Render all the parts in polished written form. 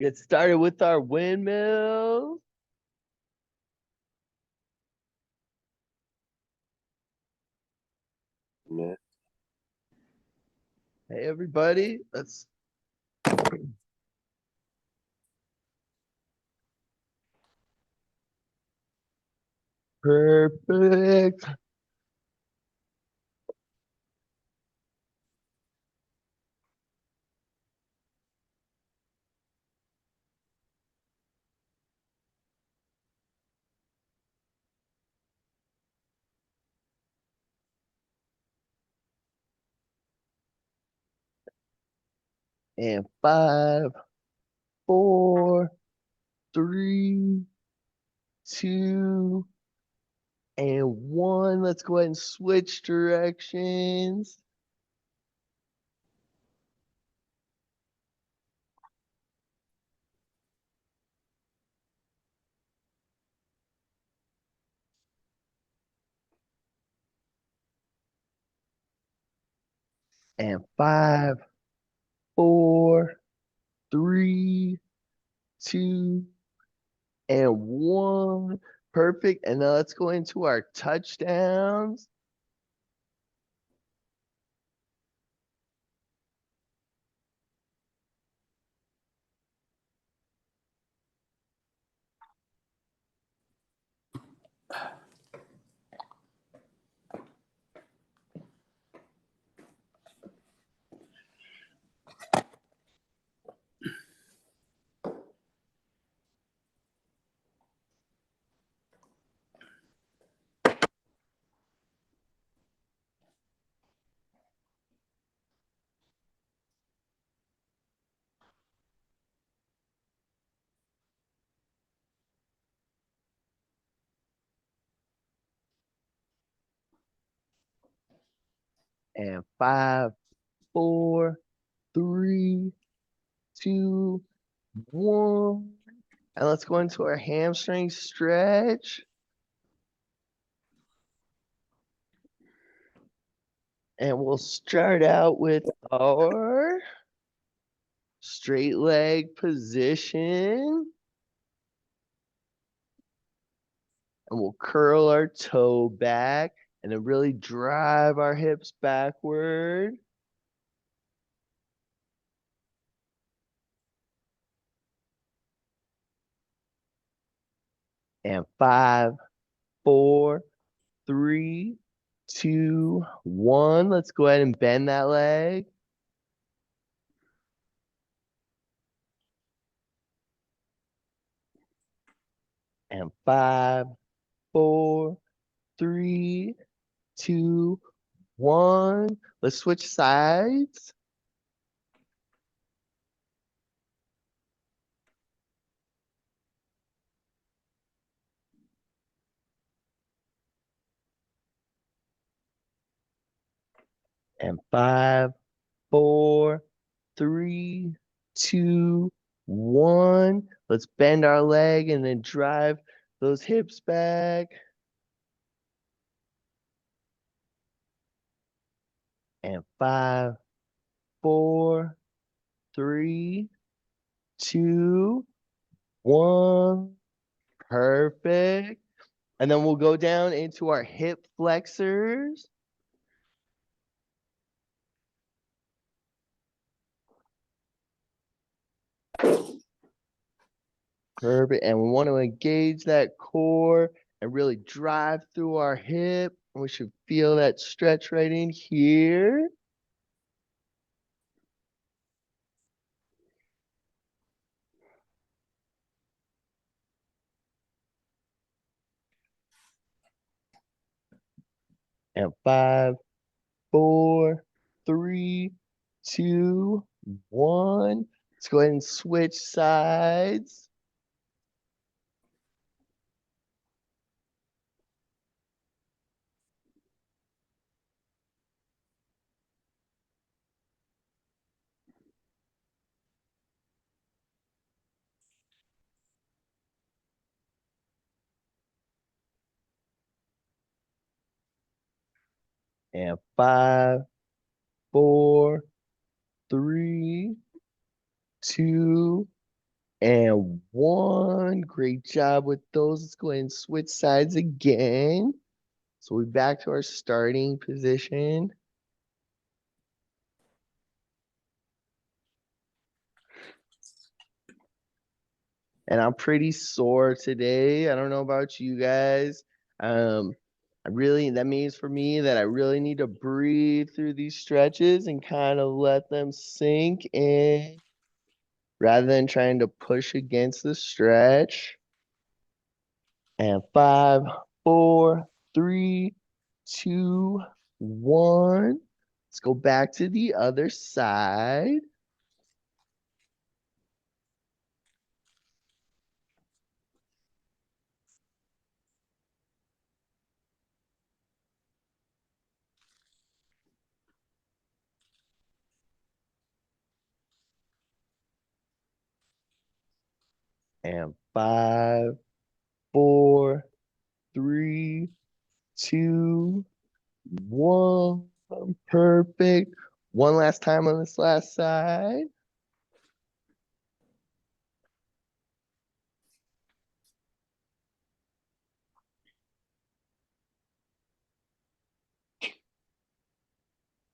Get started with our windmills. Yeah. Hey, everybody. Let's perfect. And 5, 4, 3, 2, and 1. Let's go ahead and switch directions. And 5, 4, 3, 2, and 1. Perfect. And now let's go into our touchdowns. And 5, 4, 3, 2, 1. And let's go into our hamstring stretch. And we'll start out with our straight leg position. And we'll curl our toe back and then really drive our hips backward. And 5, 4, 3, 2, 1. Let's go ahead and bend that leg. And 5, 4, 3, 2, 1. Let's switch sides. And 5, 4, 3, 2, 1. Let's bend our leg and then drive those hips back. And 5, 4, 3, 2, 1. Perfect. And then we'll go down into our hip flexors. Perfect. And we want to engage that core and really drive through our hip. We should feel that stretch right in here. And 5, 4, 3, 2, 1. Let's go ahead and switch sides. And 5, 4, 3, 2, and 1. Great job with those. Let's go ahead and switch sides again. So we're back to our starting position. And I'm pretty sore today. I don't know about you guys. That means for me that I really need to breathe through these stretches and kind of let them sink in rather than trying to push against the stretch. And 5, 4, 3, 2, 1. Let's go back to the other side. And 5, 4, 3, 2, 1. Perfect. One last time on this last side.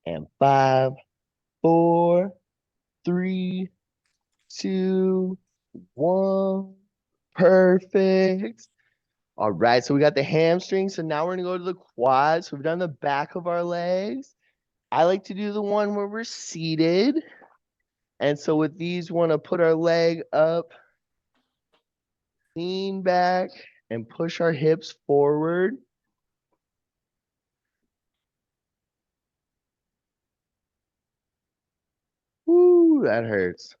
And 5, 4, 3, 2, 1. Perfect. All right, so we got the hamstring. So now we're gonna go to the quads. So we've done the back of our legs. I like to do the one where we're seated. And so with these, we want to put our leg up, lean back, and push our hips forward. Woo, that hurts.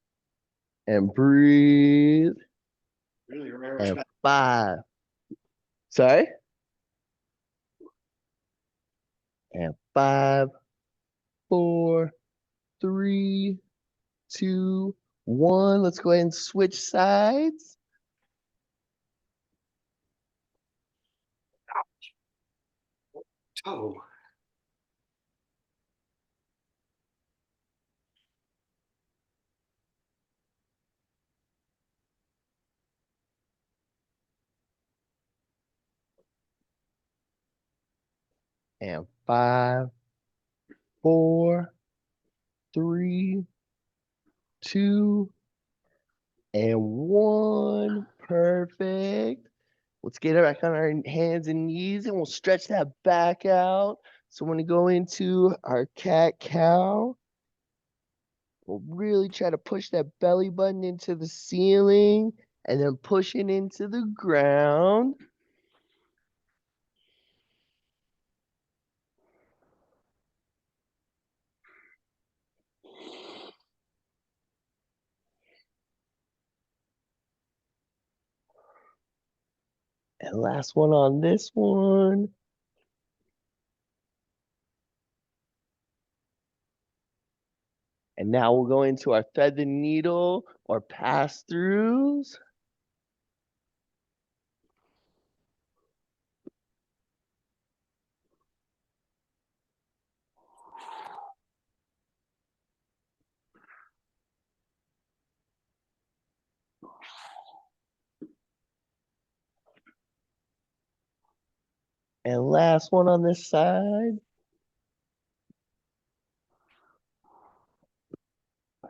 And breathe. And 5. Sorry? And 5, 4, 3, 2, 1. Let's go ahead and switch sides. Oh. And 5, 4, 3, 2, and 1. Perfect. Let's get it back on our hands and knees and we'll stretch that back out. So when we go into our cat cow, we'll really try to push that belly button into the ceiling and then push it into the ground. And last one on this one. And now we'll go into our thread the needle or pass throughs. And last one on this side.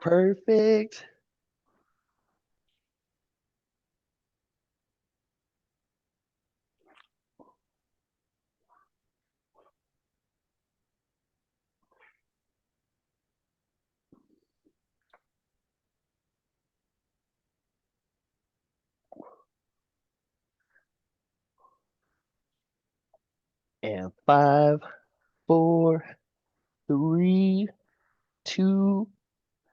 Perfect. And 5, 4, 3, 2,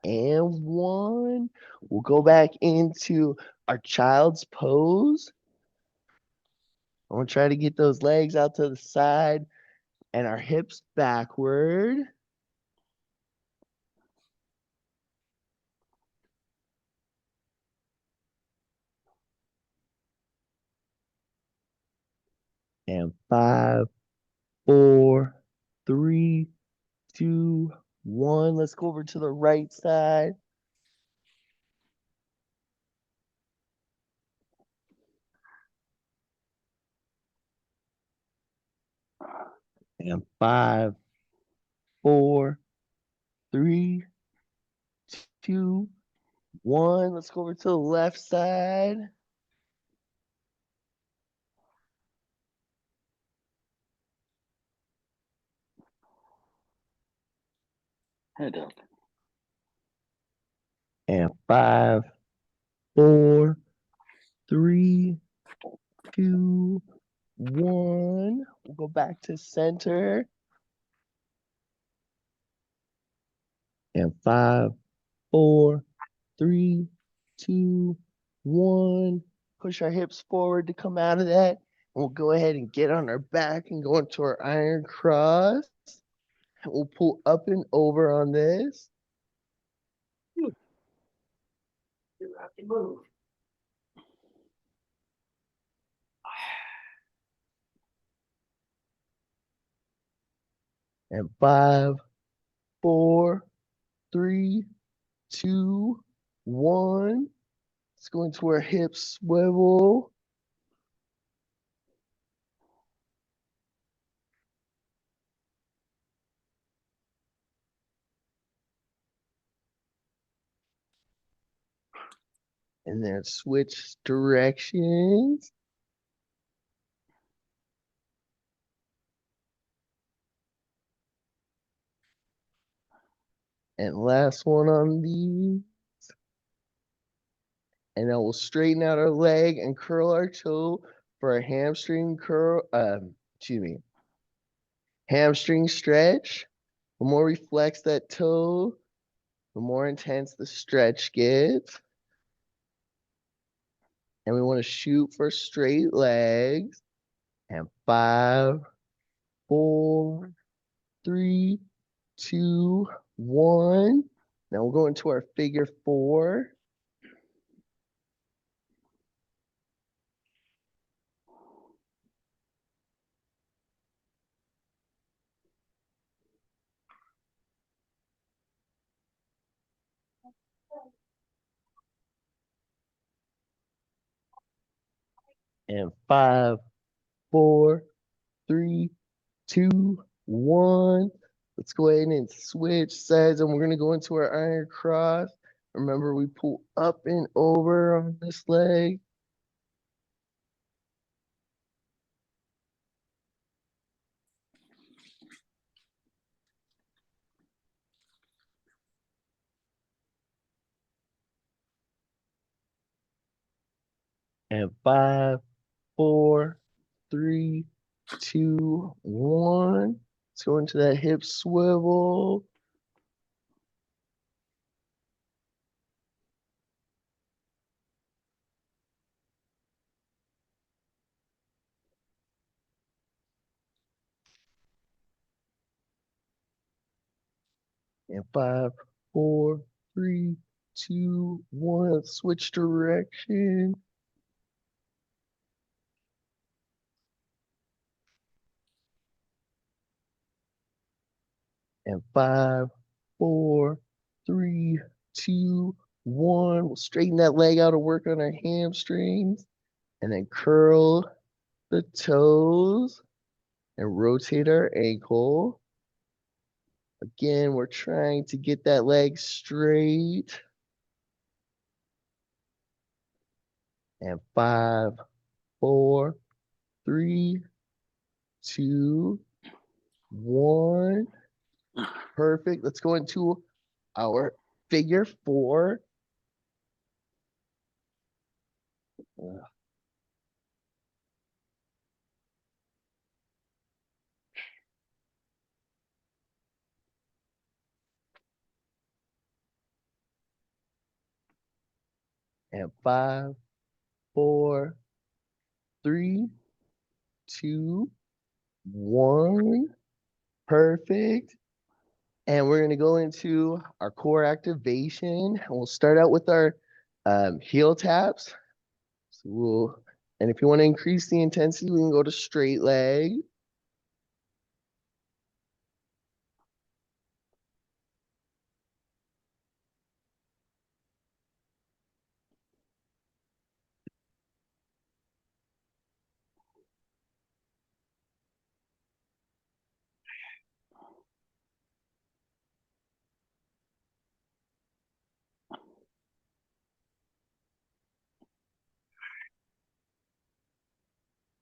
and 1. We'll go back into our child's pose. I'm gonna try to get those legs out to the side and our hips backward. And 5, 4, 3, 2, 1. Let's go over to the right side. And 5, 4, 3, 2, 1. Let's go over to the left side. Head up. And 5, 4, 3, 2, 1. We'll go back to center. And 5, 4, 3, 2, 1. Push our hips forward to come out of that. And we'll go ahead and get on our back and go into our iron cross. And we'll pull up and over on this. You have to move. And 5, 4, 3, 2, 1. Let's go into our hip swivel. And then switch directions. And last one on these. And then we'll straighten out our leg and curl our toe for a hamstring curl. Excuse me, hamstring stretch. The more we flex that toe, the more intense the stretch gets. And we want to shoot for straight legs. And 5, 4, 3, 2, 1. Now we'll go into our figure 4. And 5, 4, 3, 2, 1. Let's go ahead and switch sides, and we're going to go into our iron cross. Remember, we pull up and over on this leg. And 5, 4, 3, 2, 1. Let's go into that hip swivel. And 5, 4, 3, 2, 1. Let's switch direction. And 5, 4, 3, 2, 1. We'll straighten that leg out to work on our hamstrings. And then curl the toes and rotate our ankle. Again, we're trying to get that leg straight. And 5, 4, 3, 2, 1. Perfect. Let's go into our figure 4. And 5, 4, 3, 2, 1. Perfect. And we're going to go into our core activation. And we'll start out with our heel taps. And if you want to increase the intensity, we can go to straight leg.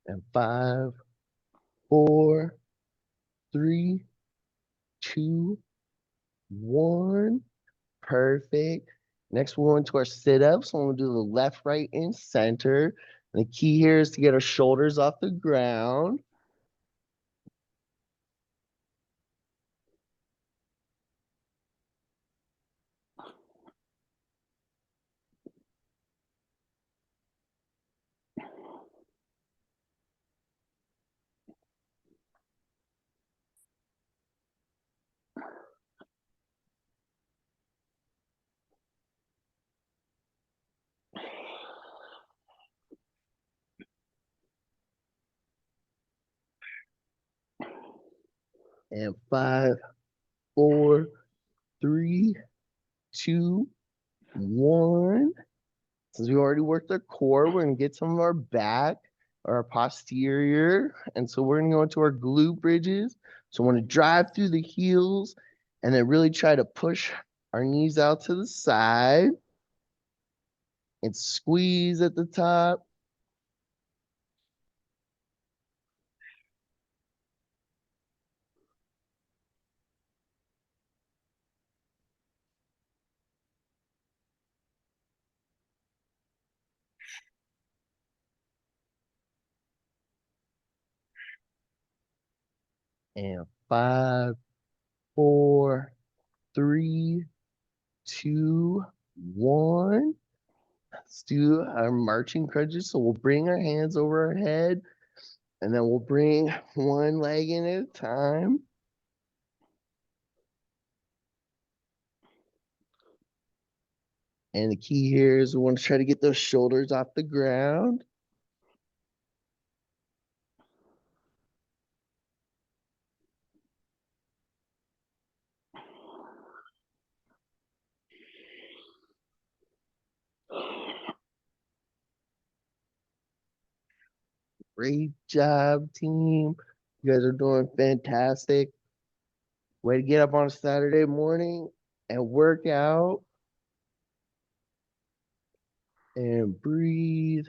And 5, 4, 3, 2, 1. Perfect. Next, we're going to our sit-ups. We'll do the left, right, and center. And the key here is to get our shoulders off the ground. And 5, 4, 3, 2, 1. Since we already worked our core, we're going to get some of our back or our posterior. And so we're going to go into our glute bridges. So I want to drive through the heels and then really try to push our knees out to the side and squeeze at the top. And 5, 4, 3, 2, 1. Let's do our marching crunches. So we'll bring our hands over our head and then we'll bring one leg in at a time. And the key here is we want to try to get those shoulders off the ground. Great job, team. You guys are doing fantastic. Way to get up on a Saturday morning and work out and breathe.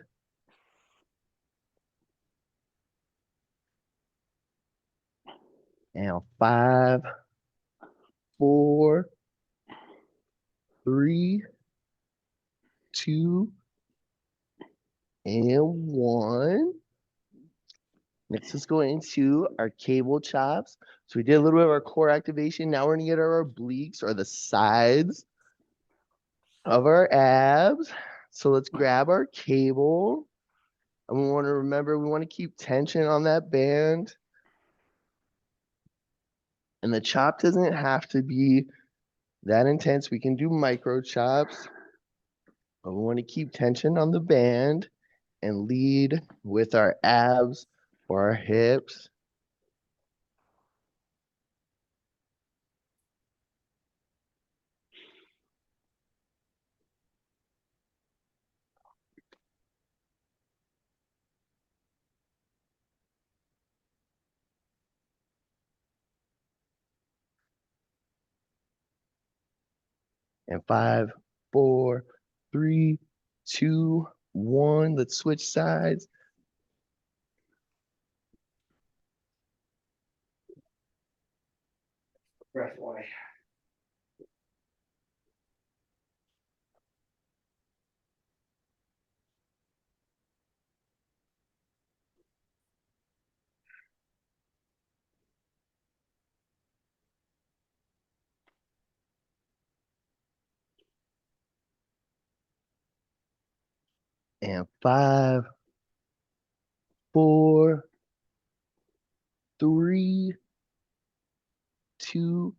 And 5, 4, 3, 2, and 1. Next, let's go into our cable chops. So we did a little bit of our core activation. Now we're gonna get our obliques or the sides of our abs. So let's grab our cable. And we want to remember, we want to keep tension on that band. And the chop doesn't have to be that intense. We can do micro chops. But we want to keep tension on the band and lead with our abs or our hips. And 5, 4, 3, 2, 1. Let's switch sides. Breath away. And 5, 4, 3, 2,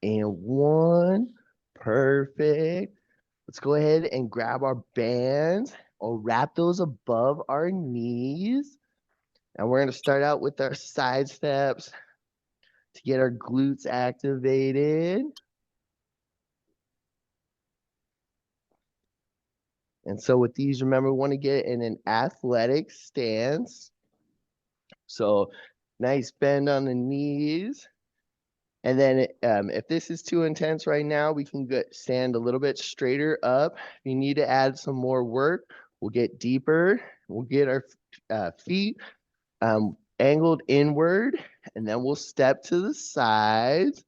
and 1. Perfect. Let's go ahead and grab our bands or wrap those above our knees. And we're going to start out with our side steps to get our glutes activated. And so with these, remember, we want to get in an athletic stance. So nice bend on the knees. And then if this is too intense right now, we can stand a little bit straighter up. If you need to add some more work, We'll get deeper. We'll get our feet angled inward, and then we'll step to the sides.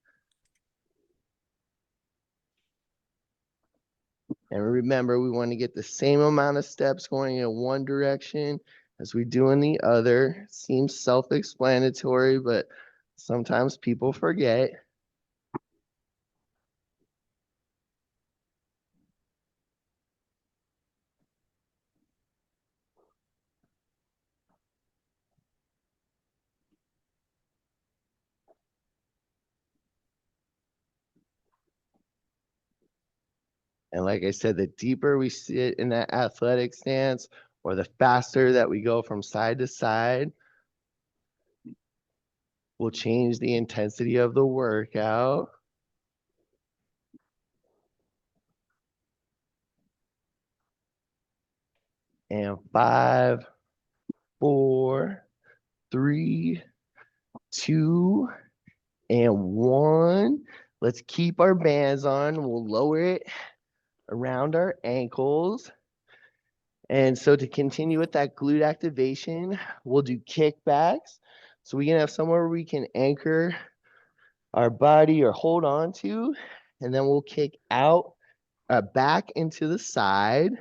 And remember, we want to get the same amount of steps going in one direction as we do in the other. Seems self-explanatory, but sometimes people forget. And like I said, the deeper we sit in that athletic stance, or the faster that we go from side to side, will change the intensity of the workout. And 5, 4, 3, 2, and 1. Let's keep our bands on. We'll lower it around our ankles. And so to continue with that glute activation, we'll do kickbacks. So we can have somewhere we can anchor our body or hold on to, and then we'll kick out, back into the side.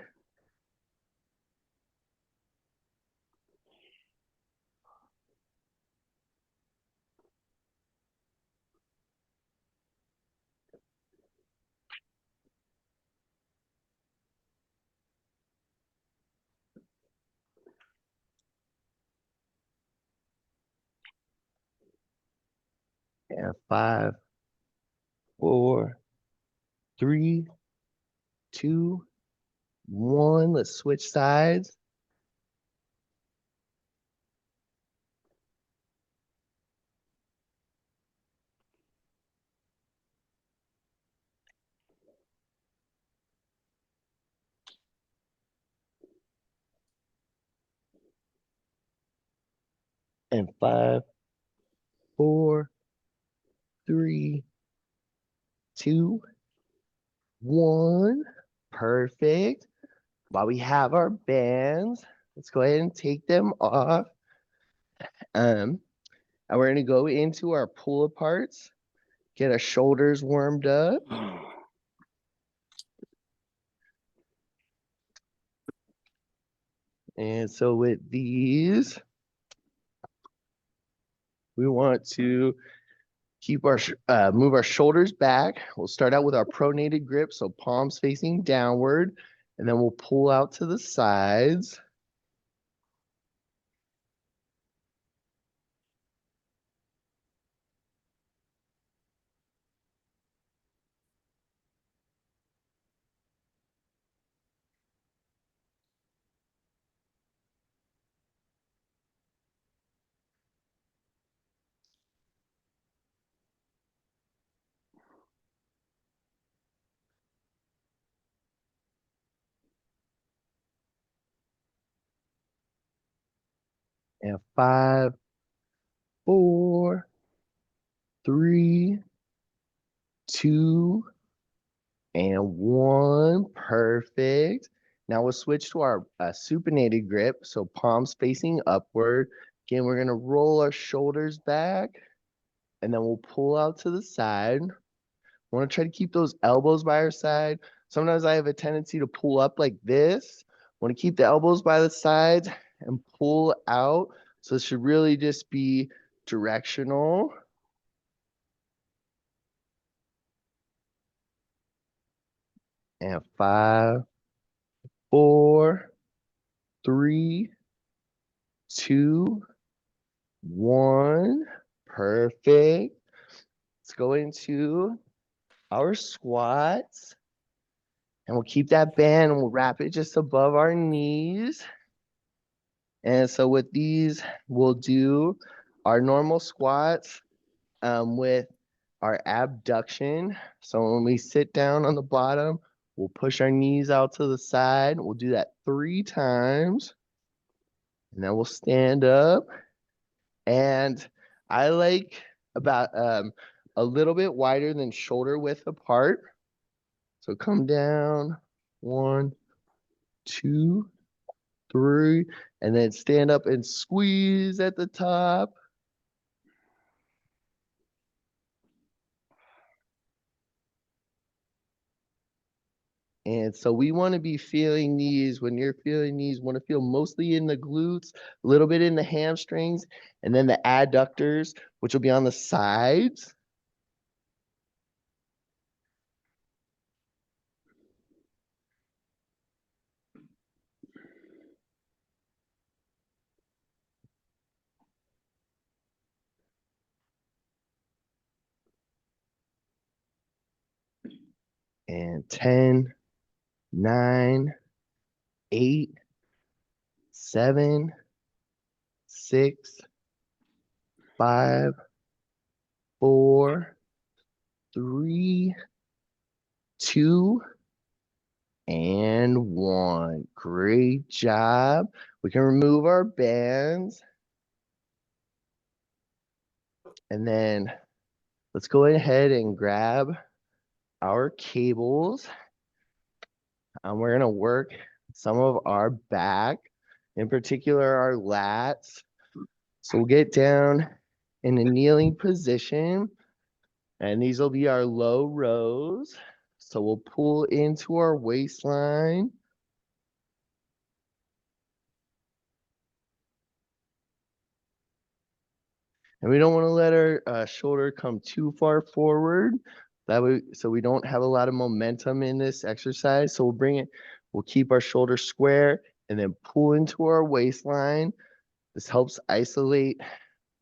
And 5, 4, 3, 2, 1. Let's switch sides. And 5, 4, 3, 2, 1. Perfect. While we have our bands, let's go ahead and take them off. And we're going to go into our pull aparts, get our shoulders warmed up. And so with these, we want to keep our move our shoulders back. We'll start out with our pronated grip, so palms facing downward, and then we'll pull out to the sides. And 5, 4, 3, 2, and 1. Perfect. Now we'll switch to our supinated grip, so palms facing upward. Again, we're going to roll our shoulders back, and then we'll pull out to the side. Want to try to keep those elbows by our side. Sometimes I have a tendency to pull up like this. Want to keep the elbows by the sides and pull out. So it should really just be directional. And 5, 4, 3, 2, 1. Perfect. Let's go into our squats. And we'll keep that band and we'll wrap it just above our knees. And so with these, we'll do our normal squats with our abduction. So when we sit down on the bottom, we'll push our knees out to the side. We'll do that 3 times. And then we'll stand up. And I like about a little bit wider than shoulder width apart. So come down, 1, 2, 3, and then stand up and squeeze at the top. And so we want to be feeling these. When you're feeling these, want to feel mostly in the glutes, a little bit in the hamstrings, and then the adductors, which will be on the sides. And 10, 9, 8, 7, 6, 5, 4, 3, 2, and 1. Great job. We can remove our bands. And then let's go ahead and grab our cables. We're going to work some of our back, in particular our lats. So we'll get down in a kneeling position, and these will be our low rows. So we'll pull into our waistline. And we don't want to let our shoulder come too far forward. That way, so we don't have a lot of momentum in this exercise. So we'll keep our shoulder square and then pull into our waistline. This helps isolate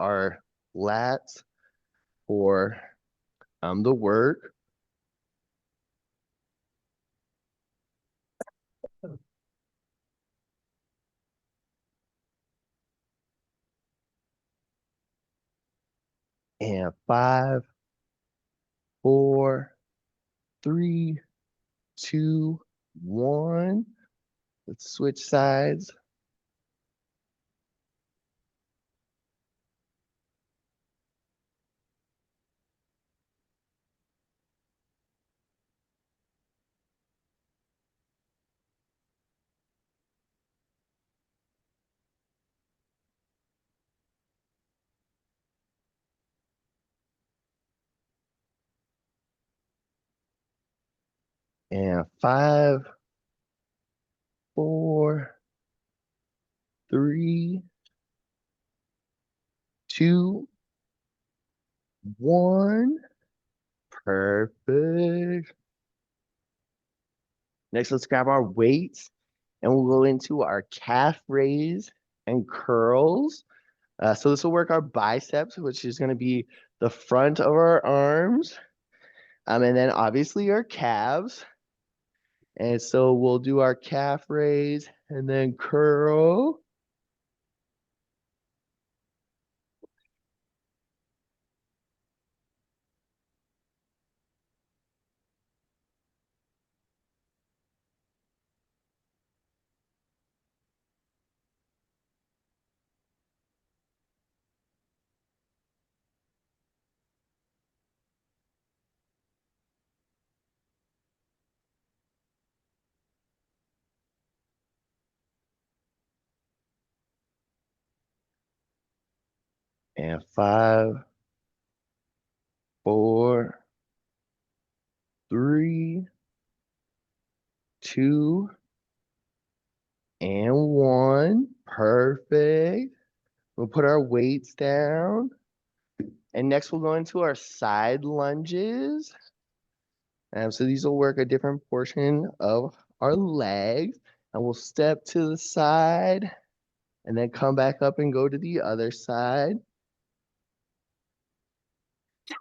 our lats for the work. And 5, 4, 3, 2, 1. Let's switch sides. And 5, 4, 3, 2, 1. Perfect. Next, let's grab our weights and we'll go into our calf raise and curls. So this will work our biceps, which is going to be the front of our arms, and then obviously our calves. And so we'll do our calf raise and then curl. And 5, 4, 3, 2, and 1. Perfect. We'll put our weights down. And next we'll go into our side lunges. So these will work a different portion of our legs. And we'll step to the side and then come back up and go to the other side.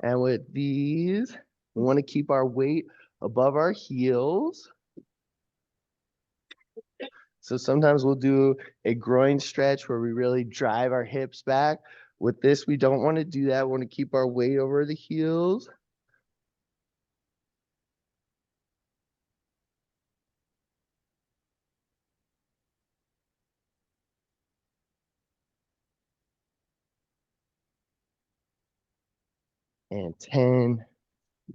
And with these, we want to keep our weight above our heels. So sometimes we'll do a groin stretch where we really drive our hips back. With this, we don't want to do that. We want to keep our weight over the heels. And 10,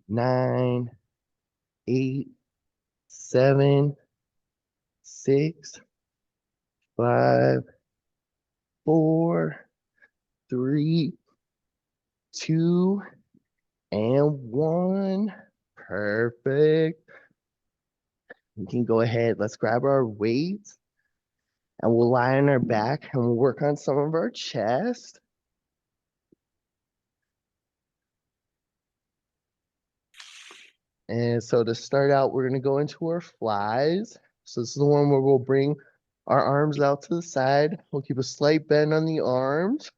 9, 8, 7, 6, 5, 4, 3, 2, and 1. Perfect. We can go ahead. Let's grab our weights and we'll lie on our back and we'll work on some of our chest. And so to start out, we're going to go into our flies. So this is the one where we'll bring our arms out to the side. We'll keep a slight bend on the arms.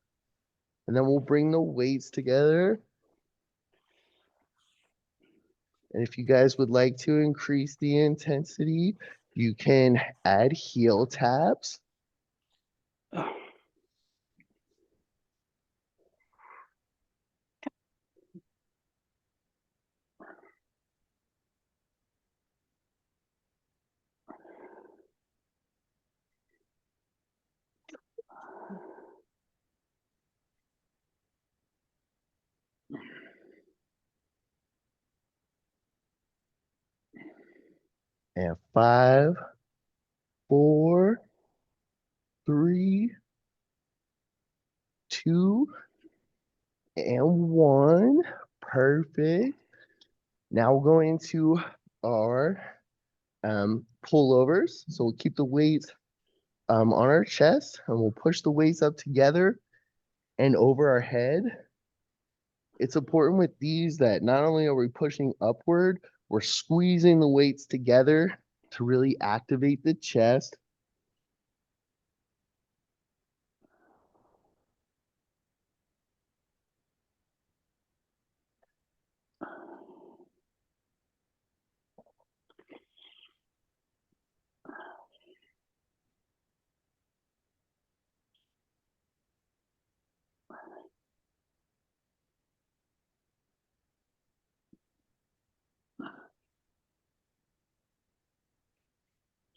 And then we'll bring the weights together. And if you guys would like to increase the intensity, you can add heel taps. And 5, 4, 3, 2, and 1. Perfect. Now we'll go into our pullovers. So we'll keep the weights on our chest and we'll push the weights up together and over our head. It's important with these that not only are we pushing upward, we're squeezing the weights together to really activate the chest.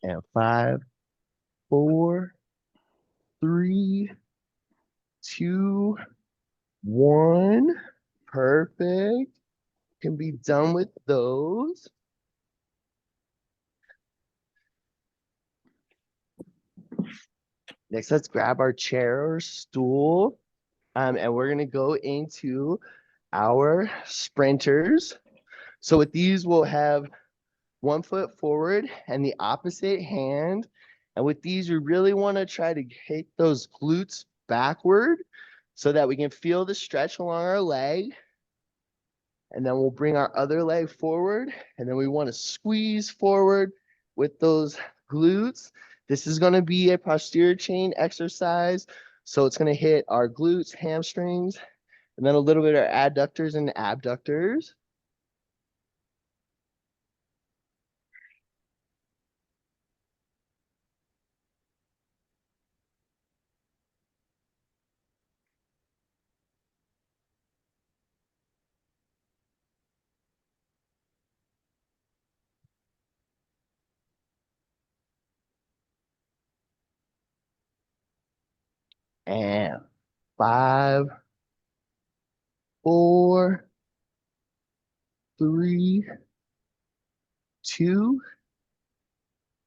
And 5, 4, 3, 2, 1. Perfect. Can be done with those. Next, let's grab our chair or stool. And we're gonna go into our sprinters. So with these, we'll have 1 foot forward and the opposite hand. And with these, we really want to try to hit those glutes backward so that we can feel the stretch along our leg. And then we'll bring our other leg forward. And then we want to squeeze forward with those glutes. This is going to be a posterior chain exercise. So it's going to hit our glutes, hamstrings, and then a little bit of adductors and abductors. And 5, 4, 3, 2,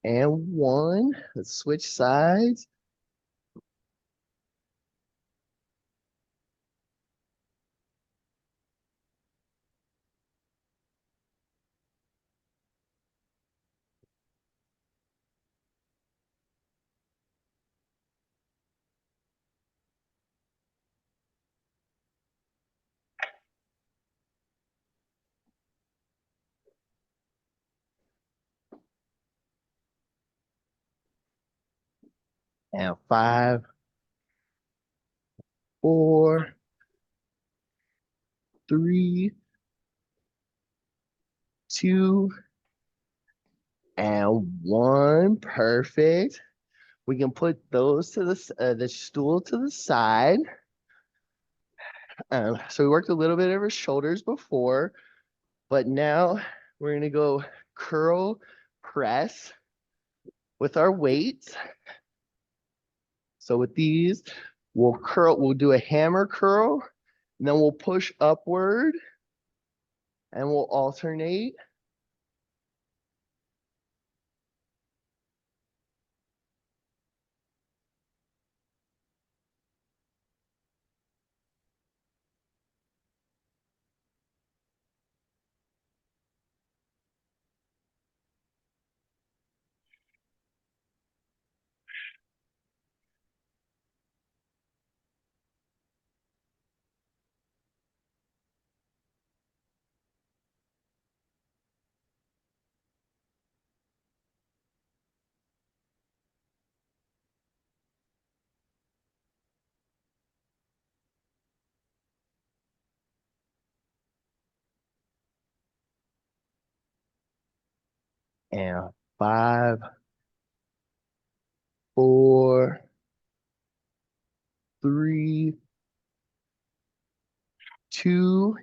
and 1. Let's switch sides. And 5, 4, 3, 2, and 1. Perfect. We can put those to the stool to the side. So we worked a little bit of our shoulders before, but now we're gonna go curl press with our weights. So with these, we'll do a hammer curl, and then we'll push upward and we'll alternate. And 5, 4, 3, 2,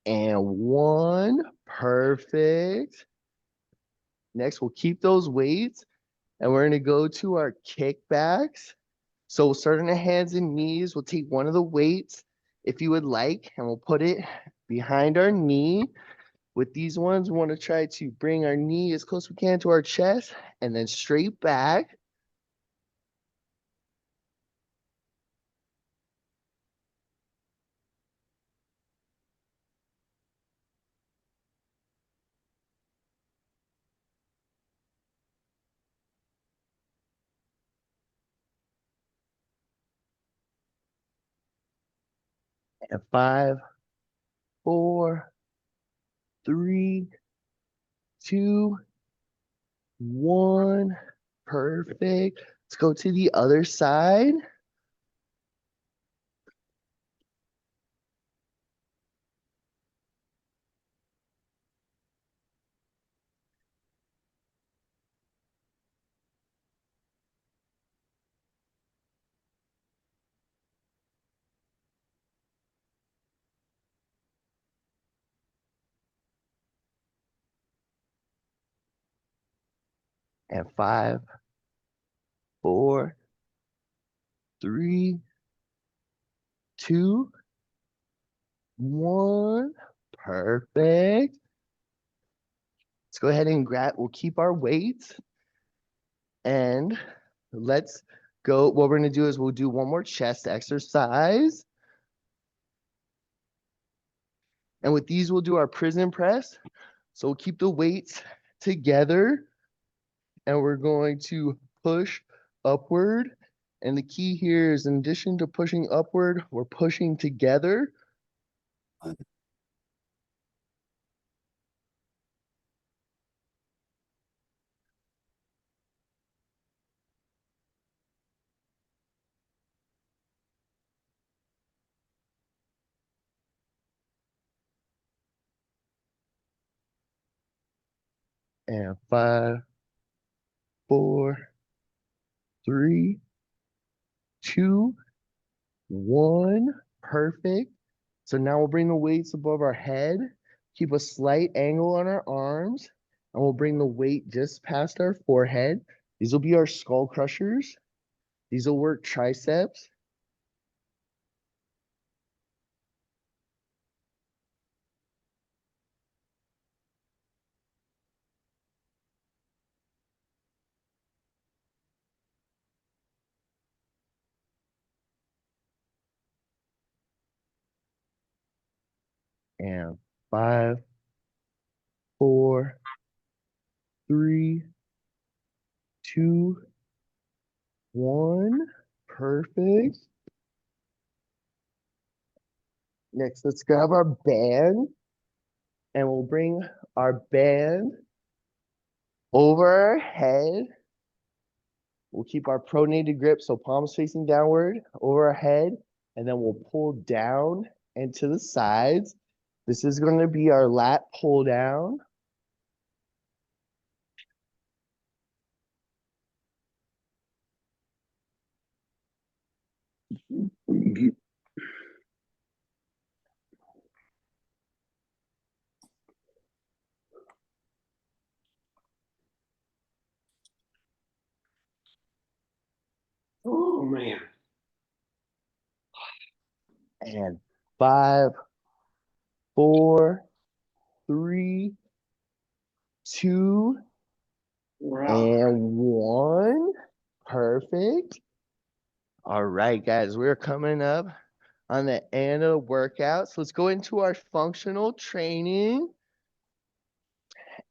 and 1. Perfect. Next, we'll keep those weights and we're going to go to our kickbacks. So we'll start on the hands and knees. We'll take one of the weights if you would like, and we'll put it behind our knee. With these ones, we want to try to bring our knee as close as we can to our chest and then straight back. And 5, 4, 3, 2, 1. Perfect. Let's go to the other side. And 5, 4, 3, 2, 1. Perfect. Let's go ahead and we'll keep our weights and let's go. What we're going to do is we'll do one more chest exercise. And with these, we'll do our prison press. So we'll keep the weights together and we're going to push upward. And the key here is in addition to pushing upward, we're pushing together. And 5, 4, 3, 2, 1. Perfect. So now we'll bring the weights above our head, keep a slight angle on our arms, and we'll bring the weight just past our forehead. These will be our skull crushers. These will work triceps. And 5, 4, 3, 2, 1. Perfect. Next, let's grab our band and we'll bring our band over our head. We'll keep our pronated grip, so palms facing downward over our head, and then we'll pull down and to the sides. This is going to be our lat pull down. Oh man. And 5, 4, 3, 2, We're out. and 1. Perfect. All right, guys, we're coming up on the end of the workout. So let's go into our functional training.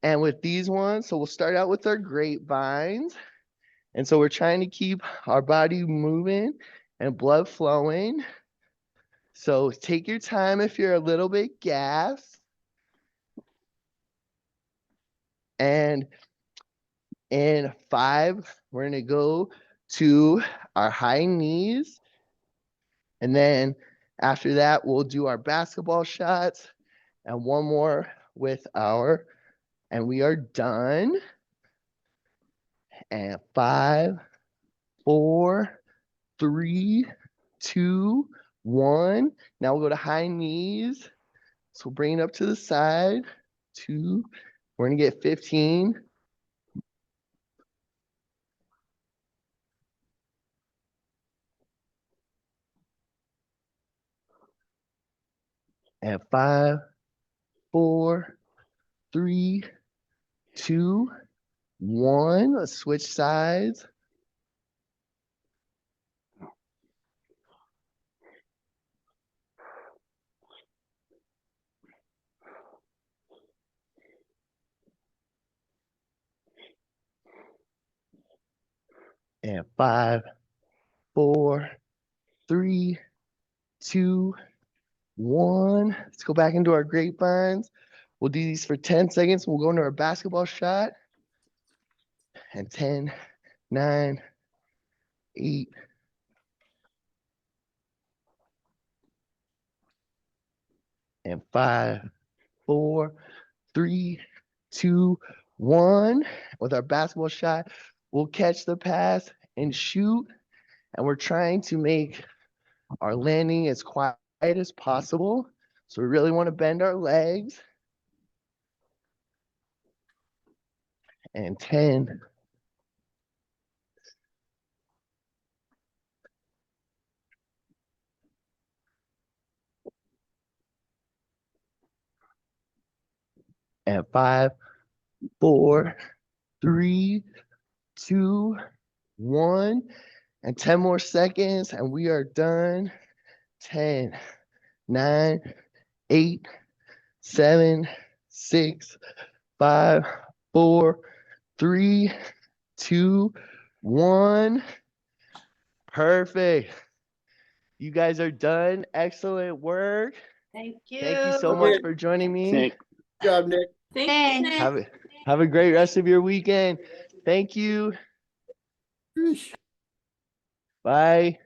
And with these ones, so we'll start out with our grapevines. And so we're trying to keep our body moving and blood flowing. So take your time if you're a little bit gassed. And in 5, we're going to go to our high knees. And then after that, we'll do our basketball shots and one more with our And we are done. And 5, 4, 3, 2, 1. Now we'll go to high knees. So bring it up to the side. 2. We're going to get 15. And 5, 4, 3, 2, 1. Let's switch sides. And 5, 4, 3, 2, 1. Let's go back into our grapevines. We'll do these for 10 seconds. We'll go into our basketball shot. And 10, 9, 8, and 5, 4, 3, 2, 1. With our basketball shot, we'll catch the pass and shoot. And we're trying to make our landing as quiet as possible. So we really want to bend our legs. And 10, and 5, 4, 3, 2, 1. And 10 more seconds, and we are done. 10, 9, 8, 7, 6, 5, 4, 3, 2, 1. Perfect. You guys are done. Excellent work. Thank you. Thank you so much for joining me. Good job, Nick. Thanks. Nick. Have a great rest of your weekend. Thank you. Bye.